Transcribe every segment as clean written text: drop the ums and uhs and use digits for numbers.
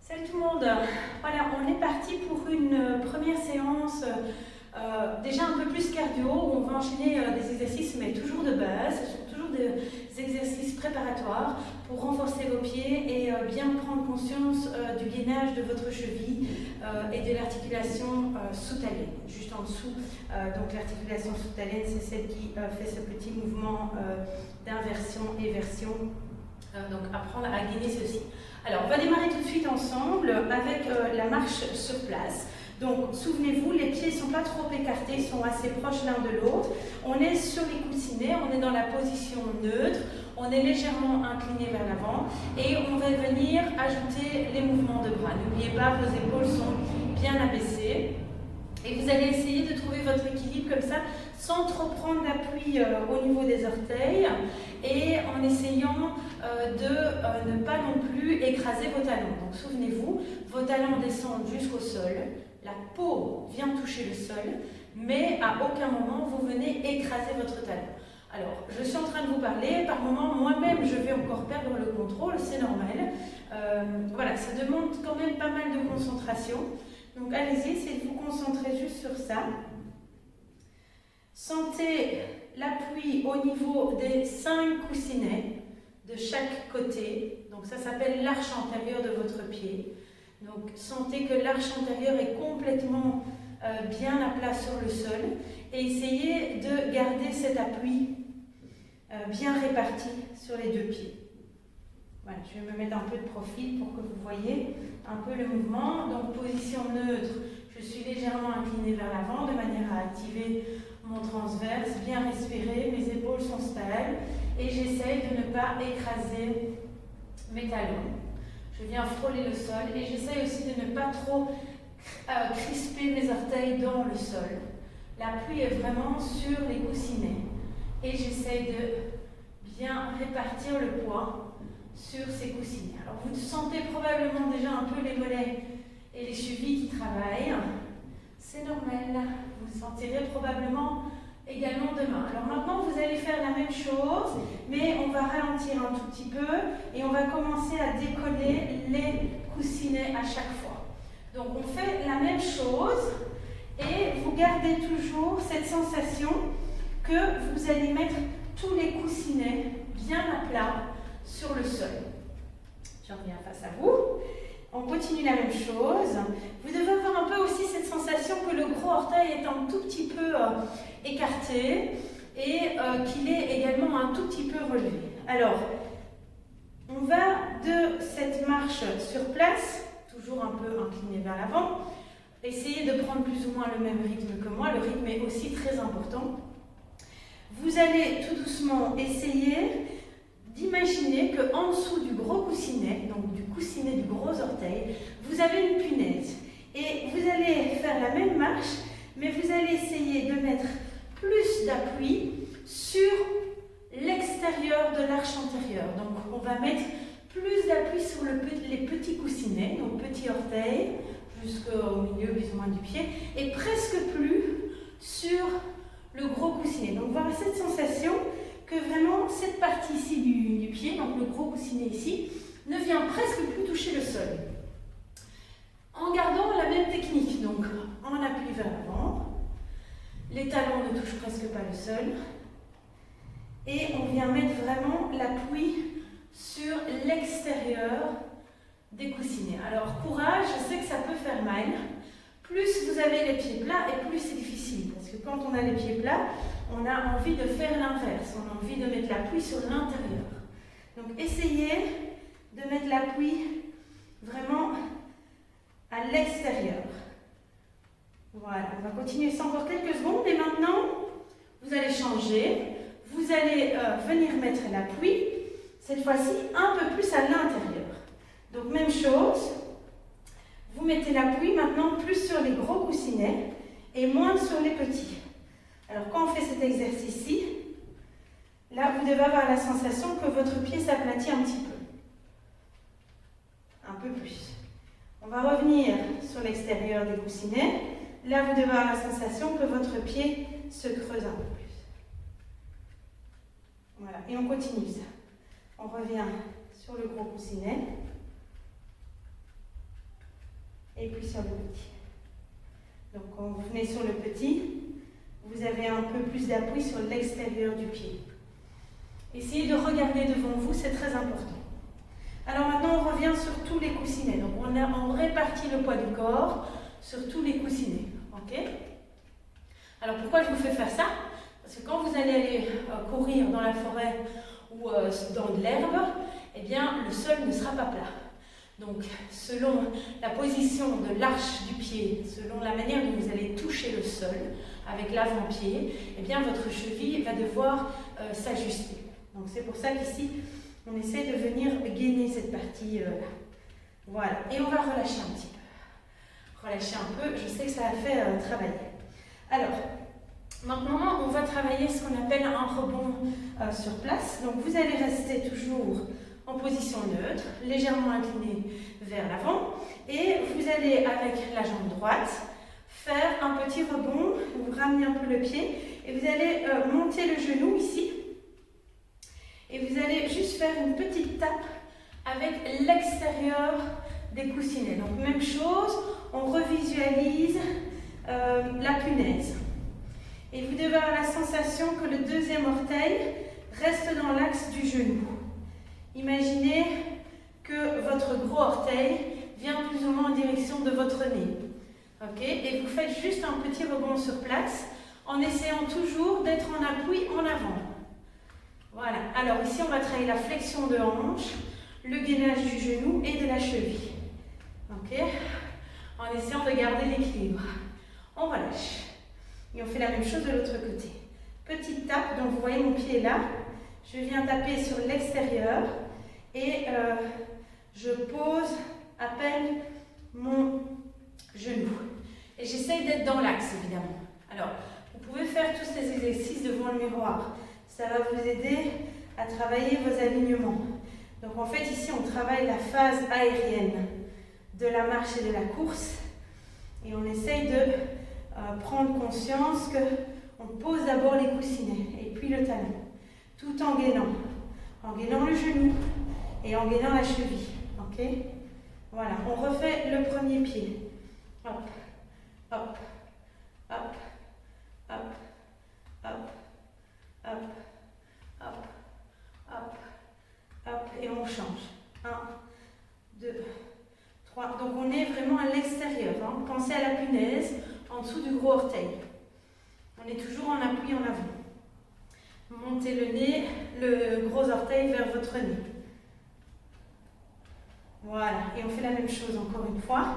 Salut tout le monde. Voilà, on est parti pour une première séance déjà un peu plus cardio, où on va enchaîner des exercices mais toujours de base, ce sont toujours des exercices préparatoires pour renforcer vos pieds et bien prendre conscience du gainage de votre cheville et de l'articulation sous-talienne. Juste en dessous, donc l'articulation sous-talienne, c'est celle qui fait ce petit mouvement d'inversion et version. Donc apprendre à gainer ceci. Alors on va démarrer tout de suite ensemble avec la marche sur place. Donc souvenez-vous, les pieds ne sont pas trop écartés, ils sont assez proches l'un de l'autre. On est sur les coussinets, on est dans la position neutre, on est légèrement incliné vers l'avant et on va venir ajouter les mouvements de bras. N'oubliez pas, vos épaules sont bien abaissées. Et vous allez essayer de trouver votre équilibre comme ça, sans trop prendre d'appui au niveau des orteils et en essayant de ne pas non plus écraser vos talons. Donc souvenez-vous, vos talons descendent jusqu'au sol, la peau vient toucher le sol, mais à aucun moment vous venez écraser votre talon. Alors, je suis en train de vous parler, par moments, moi-même, je vais encore perdre le contrôle, c'est normal. Voilà, ça demande quand même pas mal de concentration. Donc allez-y, essayez de vous concentrer juste sur ça. Sentez l'appui au niveau des 5 coussinets de chaque côté. Donc ça s'appelle l'arche antérieure de votre pied. Donc sentez que l'arche antérieure est complètement bien à plat sur le sol. Et essayez de garder cet appui bien réparti sur les 2 pieds. Voilà, je vais me mettre un peu de profil pour que vous voyez un peu le mouvement. Donc position neutre, je suis légèrement inclinée vers l'avant de manière à activer mon transverse, bien respirer, mes épaules sont stables et j'essaye de ne pas écraser mes talons. Je viens frôler le sol et j'essaye aussi de ne pas trop crisper mes orteils dans le sol. L'appui est vraiment sur les coussinets et j'essaye de bien répartir le poids sur ces coussinets. Alors vous sentez probablement déjà un peu les mollets et les chevilles qui travaillent. C'est normal. Vous le sentirez probablement également demain. Alors maintenant vous allez faire la même chose, mais on va ralentir un tout petit peu et on va commencer à décoller les coussinets à chaque fois. Donc on fait la même chose et vous gardez toujours cette sensation que vous allez mettre tous les coussinets bien à plat sur le sol. Je reviens face à vous. On continue la même chose. Vous devez avoir un peu aussi cette sensation que le gros orteil est un tout petit peu écarté et qu'il est également un tout petit peu relevé. Alors, on va de cette marche sur place, toujours un peu incliné vers l'avant. Essayez de prendre plus ou moins le même rythme que moi. Le rythme est aussi très important. Vous allez tout doucement essayer d'imaginer qu'en dessous du gros coussinet, donc du coussinet du gros orteil, vous avez une punaise. Et vous allez faire la même marche, mais vous allez essayer de mettre plus d'appui sur l'extérieur de l'arche antérieure. Donc on va mettre plus d'appui sur les petits coussinets, donc petit orteil, jusqu'au milieu plus ou moins du pied, et presque plus sur le gros coussinet. Donc voilà cette sensation que vraiment cette partie ici du pied, donc le gros coussinet ici, ne vient presque plus toucher le sol. En gardant la même technique, donc en appui vers l'avant, les talons ne touchent presque pas le sol, et on vient mettre vraiment l'appui sur l'extérieur des coussinets. Alors courage, je sais que ça peut faire mal. Plus vous avez les pieds plats et plus c'est difficile, parce que quand on a les pieds plats, on a envie de faire l'inverse, on a envie de mettre l'appui sur l'intérieur. Donc essayez de mettre l'appui vraiment à l'extérieur. Voilà, on va continuer ça encore quelques secondes et maintenant, vous allez changer, vous allez venir mettre l'appui, cette fois-ci un peu plus à l'intérieur. Donc même chose, vous mettez l'appui maintenant plus sur les gros coussinets et moins sur les petits. Alors quand on fait cet exercice-ci, là vous devez avoir la sensation que votre pied s'aplatit un petit peu. Un peu plus. On va revenir sur l'extérieur des coussinets. Là vous devez avoir la sensation que votre pied se creuse un peu plus. Voilà, et on continue ça. On revient sur le gros coussinet. et puis sur le petit. Donc quand vous venez sur le petit, vous avez un peu plus d'appui sur l'extérieur du pied. Essayez de regarder devant vous, c'est très important. Alors maintenant, on revient sur tous les coussinets. Donc on répartit le poids du corps sur tous les coussinets. Ok? Alors pourquoi je vous fais faire ça? Parce que quand vous allez aller courir dans la forêt ou dans de l'herbe, eh bien le sol ne sera pas plat. Donc selon la position de l'arche du pied, selon la manière dont vous allez toucher le sol avec l'avant-pied, eh bien votre cheville va devoir s'ajuster. Donc c'est pour ça qu'ici, on essaie de venir gainer cette partie-là. Voilà, et on va relâcher un petit peu. Relâcher un peu, je sais que ça a fait travailler. Alors, maintenant, on va travailler ce qu'on appelle un rebond sur place. Donc vous allez rester toujours en position neutre, légèrement incliné vers l'avant, et vous allez, avec la jambe droite, faire un petit rebond, vous ramenez un peu le pied, et vous allez monter le genou ici, et vous allez juste faire une petite tape avec l'extérieur des coussinets. Donc même chose, on revisualise la punaise. Et vous devez avoir la sensation que le deuxième orteil reste dans l'axe du genou. Imaginez que votre gros orteil vient plus ou moins en direction de votre nez. Okay? Et vous faites juste un petit rebond sur place en essayant toujours d'être en appui en avant. Voilà. Alors ici, on va travailler la flexion de hanche, le gainage du genou et de la cheville. Okay? En essayant de garder l'équilibre. On relâche. Et on fait la même chose de l'autre côté. Petite tape, donc vous voyez mon pied là. Je viens taper sur l'extérieur et je pose à peine mon genou. Et j'essaye d'être dans l'axe, évidemment. Alors, vous pouvez faire tous ces exercices devant le miroir. Ça va vous aider à travailler vos alignements. Donc en fait, ici, on travaille la phase aérienne de la marche et de la course. Et on essaye de prendre conscience qu'on pose d'abord les coussinets et puis le talon. Tout en gainant le genou et en gainant la cheville. Ok? Voilà, on refait le premier pied. Hop, hop, hop, hop, hop, hop, hop, hop, hop, et on change. 1, 2, 3. Donc on est vraiment à l'extérieur. Hein. Pensez à la punaise en dessous du gros orteil. On est toujours en appui en avant. Montez le nez, le gros orteil vers votre nez. Voilà, et on fait la même chose encore une fois.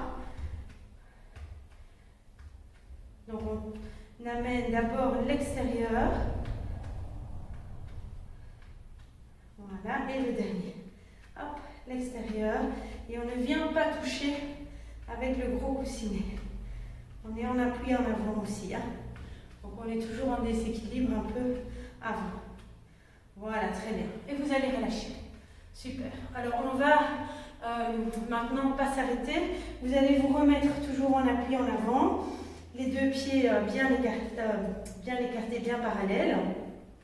Donc on amène d'abord l'extérieur. Voilà, et le dernier. Hop, l'extérieur. Et on ne vient pas toucher avec le gros coussinet. On est en appui en avant aussi. Hein. Donc on est toujours en déséquilibre un peu avant. Voilà, très bien. Et vous allez relâcher. Super. Alors on va maintenant pas s'arrêter. Vous allez vous remettre toujours en appui en avant. Les deux pieds bien écartés, bien parallèles.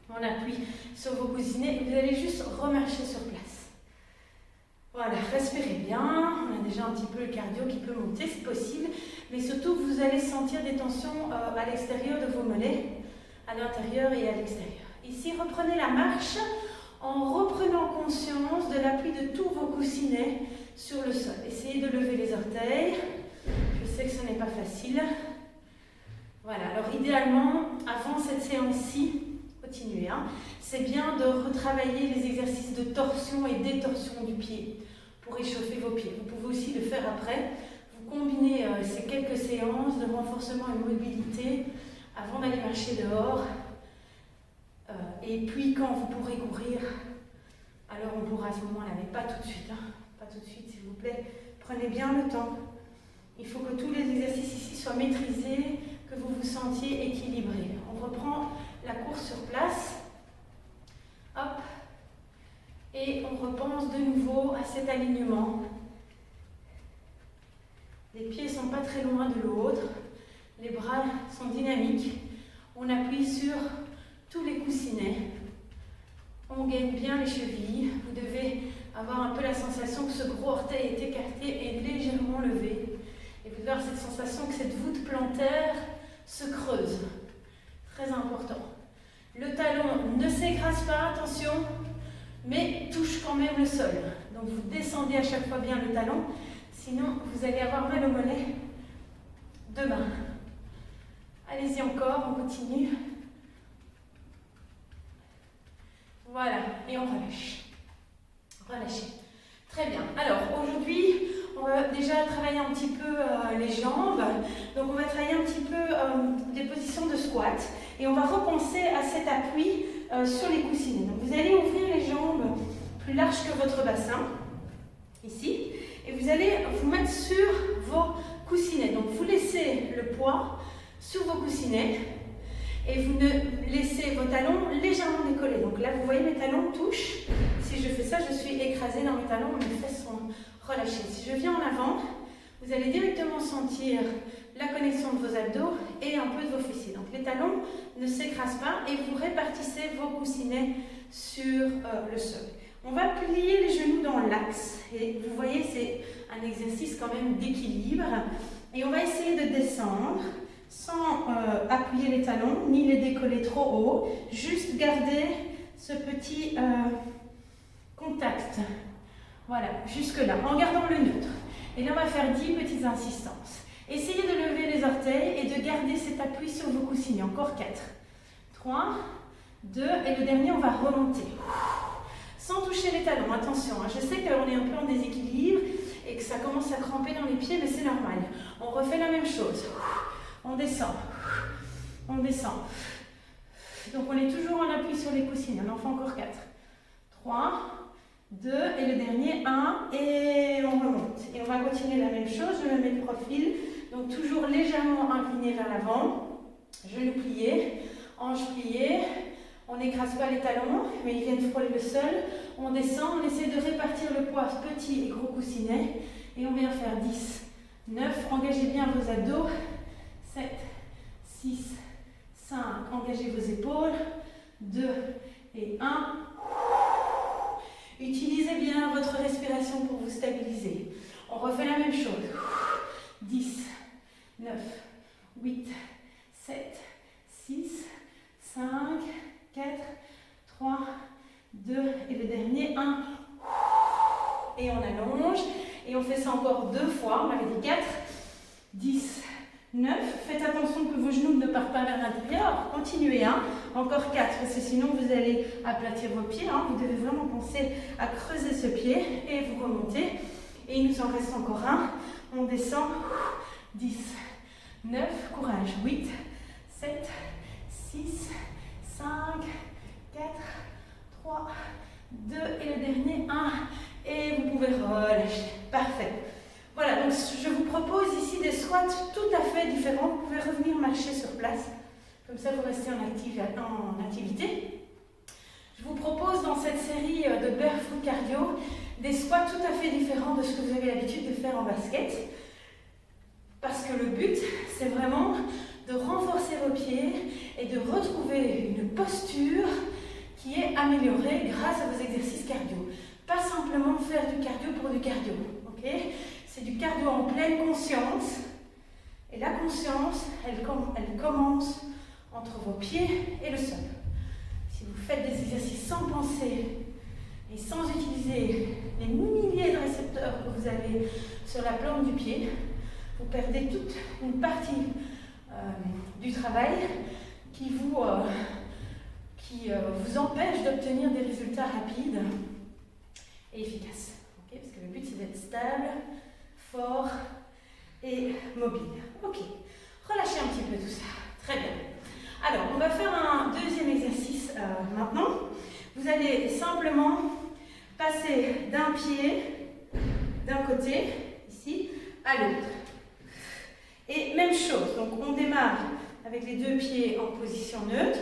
On appuie sur vos coussinets et vous allez juste remarcher sur place. Voilà, respirez bien. On a déjà un petit peu le cardio qui peut monter, c'est possible. Mais surtout, vous allez sentir des tensions à l'extérieur de vos mollets, à l'intérieur et à l'extérieur. Ici, reprenez la marche en reprenant conscience de l'appui de tous vos coussinets sur le sol. Essayez de lever les orteils. Je sais que ce n'est pas facile. Voilà, alors idéalement, avant cette séance-ci, continuez, hein, c'est bien de retravailler les exercices de torsion et détorsion du pied pour réchauffer vos pieds. Vous pouvez aussi le faire après. Vous combinez ces quelques séances de renforcement et de mobilité avant d'aller marcher dehors. Et puis quand vous pourrez courir, alors on pourra à ce moment-là, mais pas tout de suite, hein, pas tout de suite s'il vous plaît. Prenez bien le temps. Il faut que tous les exercices ici soient maîtrisés, que vous vous sentiez équilibré. On reprend la course sur place. Hop. Et on repense de nouveau à cet alignement. Les pieds ne sont pas très loin de l'autre. Les bras sont dynamiques. On appuie sur tous les coussinets. On gaine bien les chevilles. Vous devez avoir un peu la sensation que ce gros orteil est écarté et légèrement levé. Et sensation que cette voûte plantaire se creuse. Très important. Le talon ne s'écrase pas, attention, mais touche quand même le sol. Donc vous descendez à chaque fois bien le talon, sinon vous allez avoir mal au mollet demain. Allez-y encore, on continue. Voilà, et on relâche. Relâchez. Très bien. Alors aujourd'hui, on va déjà travailler un petit peu les jambes. Donc on va travailler un petit peu des positions de squat. Et on va repenser à cet appui sur les coussinets. Donc vous allez ouvrir les jambes plus larges que votre bassin, ici. Et vous allez vous mettre sur vos coussinets. Donc vous laissez le poids sur vos coussinets. Et vous ne laissez vos talons légèrement décollés. Donc là, vous voyez, mes talons touchent. Si je fais ça, je suis écrasée dans mes talons, mes fesses sont relâchées. Si je viens en avant, vous allez directement sentir la connexion de vos abdos et un peu de vos fessiers. Donc les talons ne s'écrasent pas et vous répartissez vos coussinets sur le sol. On va plier les genoux dans l'axe. Et vous voyez, c'est un exercice quand même d'équilibre. Et on va essayer de descendre sans appuyer les talons, ni les décoller trop haut, juste garder ce petit contact, voilà, jusque là, en gardant le neutre. Et là on va faire 10 petites insistances. Essayez de lever les orteils et de garder cet appui sur vos coussinets, encore 4, 3, 2, et le dernier on va remonter, sans toucher les talons, attention, hein. Je sais qu'on est un peu en déséquilibre et que ça commence à cramper dans les pieds, mais c'est normal. On refait la même chose. On descend, on descend. Donc on est toujours en appui sur les coussinets. On en fait encore 4, 3, 2, et le dernier, 1, et on remonte. Et on va continuer la même chose, je me mets de profil, donc toujours légèrement incliné vers l'avant, genoux pliés, hanches pliées, on n'écrase pas les talons, mais ils viennent frôler le sol, on descend, on essaie de répartir le poids petit et gros coussinet, et on vient faire 10, 9, engagez bien vos abdos, 7, 6, 5, engagez vos épaules, 2 et 1. Utilisez bien votre respiration pour vous stabiliser. On refait la même chose. 10, 9, 8, 7, 6, 5, 4, 3, 2 et le dernier 1. Et on allonge. Et on fait ça encore 2 fois. On avait dit 4, 10, 9, faites attention que vos genoux ne partent pas vers l'intérieur, continuez, hein. Encore 4, parce que sinon vous allez aplatir vos pieds, hein. Vous devez vraiment penser à creuser ce pied et vous remontez. Et il nous en reste encore un, on descend, 10, 9, courage, 8, 7, 6, 5, 4, 3, 2 et le dernier 1. Et vous pouvez relâcher, parfait. Voilà, donc je vous propose ici des squats tout à fait différents. Vous pouvez revenir marcher sur place, comme ça vous restez en activité. Je vous propose dans cette série de Barefoot Cardio des squats tout à fait différents de ce que vous avez l'habitude de faire en basket. Parce que le but, c'est vraiment de renforcer vos pieds et de retrouver une posture qui est améliorée grâce à vos exercices cardio. Pas simplement faire du cardio pour du cardio, ok ? C'est du cardio en pleine conscience. Et la conscience, elle commence entre vos pieds et le sol. Si vous faites des exercices sans penser et sans utiliser les milliers de récepteurs que vous avez sur la plante du pied, vous perdez toute une partie du travail qui vous empêche d'obtenir des résultats rapides et efficaces. Okay, parce que le but, c'est d'être stable, fort et mobile. Ok, relâchez un petit peu tout ça. Très bien. Alors, on va faire un deuxième exercice maintenant. Vous allez simplement passer d'un pied, d'un côté, ici, à l'autre. Et même chose, donc on démarre avec les deux pieds en position neutre.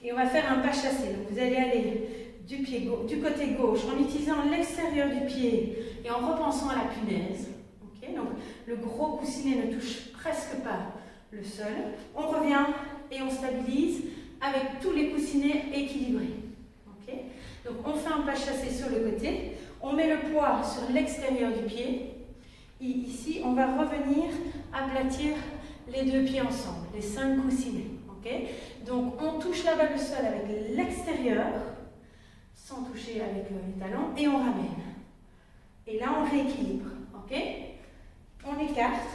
Et on va faire un pas chassé. Donc vous allez aller du côté gauche en utilisant l'extérieur du pied et en repensant à la punaise. Okay, donc le gros coussinet ne touche presque pas le sol. On revient et on stabilise avec tous les coussinets équilibrés. Okay, donc on fait un pas chassé sur le côté. On met le poids sur l'extérieur du pied. ici, on va revenir aplatir les deux pieds ensemble, les 5 coussinets. Okay? Donc, on touche là-bas le sol avec l'extérieur, sans toucher avec les talons, et on ramène. Et là, on rééquilibre. Okay? On écarte,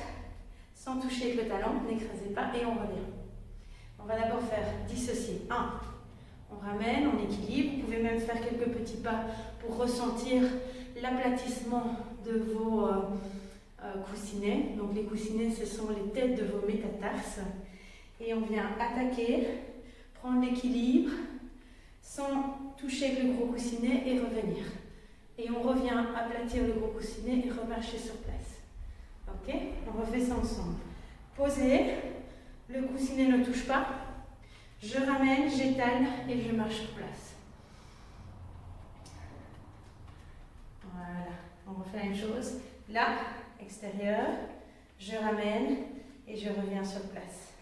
sans toucher avec le talon, n'écrasez pas, et on revient. On va d'abord faire dissocier. 1. On ramène, on équilibre. Vous pouvez même faire quelques petits pas pour ressentir l'aplatissement de vos coussinets. Donc les coussinets, ce sont les têtes de vos métatarses. Et on vient attaquer, prendre l'équilibre, sans toucher avec le gros coussinet et revenir. Et on revient aplatir le gros coussinet et remarcher sur place. Ok? On refait ça ensemble. Posez, le coussinet ne touche pas. Je ramène, j'étale et je marche sur place. Voilà. On refait la même chose. Là, extérieur, je ramène et je reviens sur place.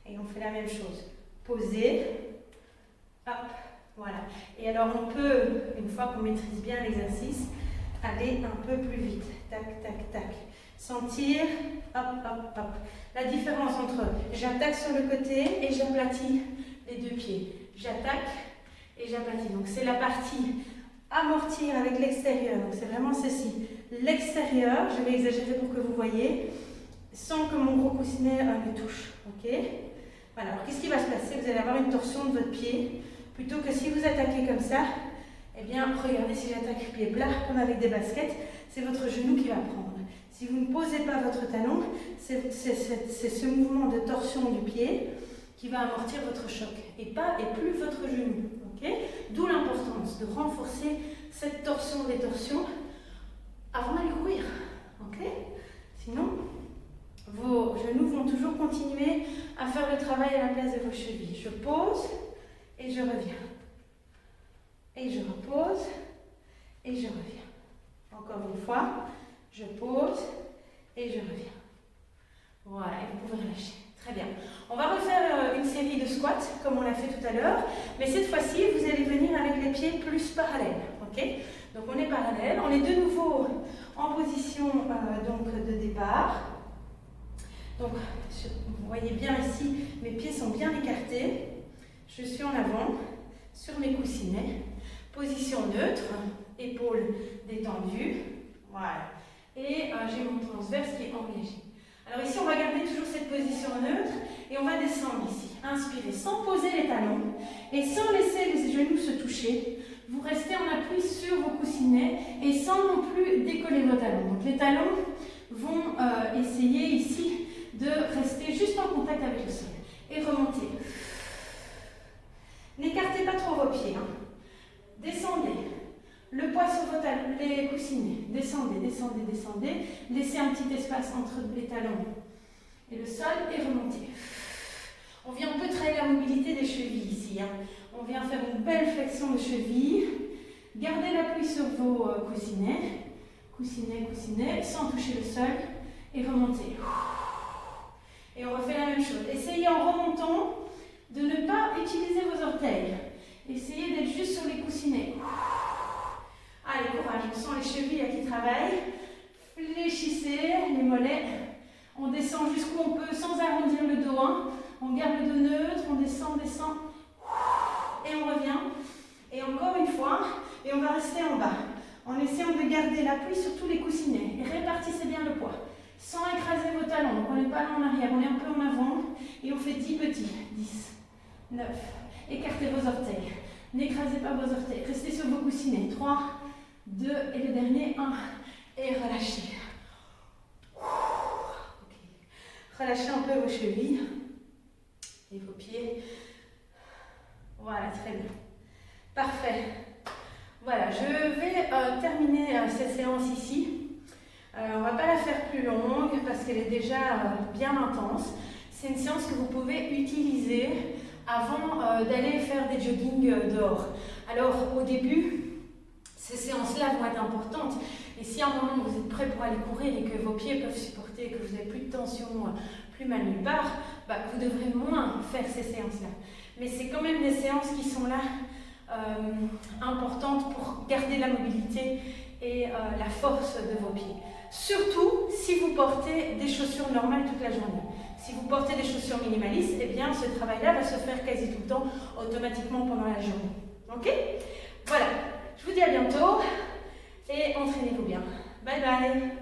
Et on fait la même chose. Posez, hop, voilà. Et alors on peut, une fois qu'on maîtrise bien l'exercice, aller un peu plus vite. Tac, tac, tac. Sentir, hop, hop, hop. La différence entre j'attaque sur le côté et j'aplatis les deux pieds. J'attaque et j'aplatis. Donc c'est la partie amortir avec l'extérieur. Donc c'est vraiment ceci. L'extérieur, je vais exagérer pour que vous voyez, sans que mon gros coussinet me touche. Ok? Voilà. Alors qu'est-ce qui va se passer? Vous allez avoir une torsion de votre pied. Plutôt que si vous attaquez comme ça, eh bien regardez, si j'attaque pied plat comme avec des baskets, c'est votre genou qui va prendre. Si vous ne posez pas votre talon, c'est ce mouvement de torsion du pied qui va amortir votre choc et plus votre genou. Okay? D'où l'importance de renforcer cette torsion-détorsion avant d'aller courir. Okay? Sinon, vos genoux vont toujours continuer à faire le travail à la place de vos chevilles. Je pose et je reviens. Et je repose et je reviens. Encore une fois. Je pose et je reviens. Voilà, et vous pouvez relâcher. Très bien. On va refaire une série de squats comme on l'a fait tout à l'heure, mais cette fois-ci, vous allez venir avec les pieds plus parallèles. Okay? Donc on est parallèle, on est de nouveau en position donc de départ. Donc vous voyez bien ici, mes pieds sont bien écartés. Je suis en avant sur mes coussinets. Position neutre, épaules détendues. Voilà. Et j'ai mon transverse qui est engagé. Alors ici, on va garder toujours cette position neutre et on va descendre ici. Inspirez sans poser les talons et sans laisser les genoux se toucher. Vous restez en appui sur vos coussinets et sans non plus décoller vos talons. Donc les talons vont essayer ici de rester juste en contact avec le sol. Et remontez. N'écartez pas trop vos pieds. Descendez. Le poids sur vos talons, les coussinets. Descendez, descendez, descendez. Laissez un petit espace entre les talons et le sol et remontez. On peut travailler la mobilité des chevilles ici. On vient faire une belle flexion de cheville. Gardez l'appui sur vos coussinets. Coussinets, coussinets, sans toucher le sol. Et remontez. Et on refait la même chose. Essayez en remontant de ne pas utiliser vos orteils. Essayez d'être juste sur les coussinets. Allez, courage, on sent les chevilles qui travaillent. Fléchissez les mollets. On descend jusqu'où on peut sans arrondir le dos. On garde le dos neutre, on descend, descend. Et on revient. Et encore une fois. Et on va rester en bas. En essayant de garder l'appui sur tous les coussinets. Et répartissez bien le poids. Sans écraser vos talons. Donc on n'est pas là en arrière, on est un peu en avant. Et on fait 10 petits. 10, 9. Écartez vos orteils. N'écrasez pas vos orteils. Restez sur vos coussinets. 3, 2 et le dernier, 1. Et relâchez. Okay. Relâchez un peu vos chevilles et vos pieds. Voilà, très bien. Parfait. Voilà, je vais terminer cette séance ici. On ne va pas la faire plus longue parce qu'elle est déjà bien intense. C'est une séance que vous pouvez utiliser avant d'aller faire des joggings dehors. Alors, au début, ces séances-là vont être importantes. Et si à un moment vous êtes prêt pour aller courir et que vos pieds peuvent supporter, que vous n'avez plus de tension, plus mal nulle part, vous devrez moins faire ces séances-là. Mais c'est quand même des séances qui sont là importantes pour garder la mobilité et la force de vos pieds. Surtout si vous portez des chaussures normales toute la journée. Si vous portez des chaussures minimalistes, eh bien ce travail-là va se faire quasi tout le temps automatiquement pendant la journée. Ok? Voilà, je vous dis à bientôt et entraînez-vous bien. Bye bye!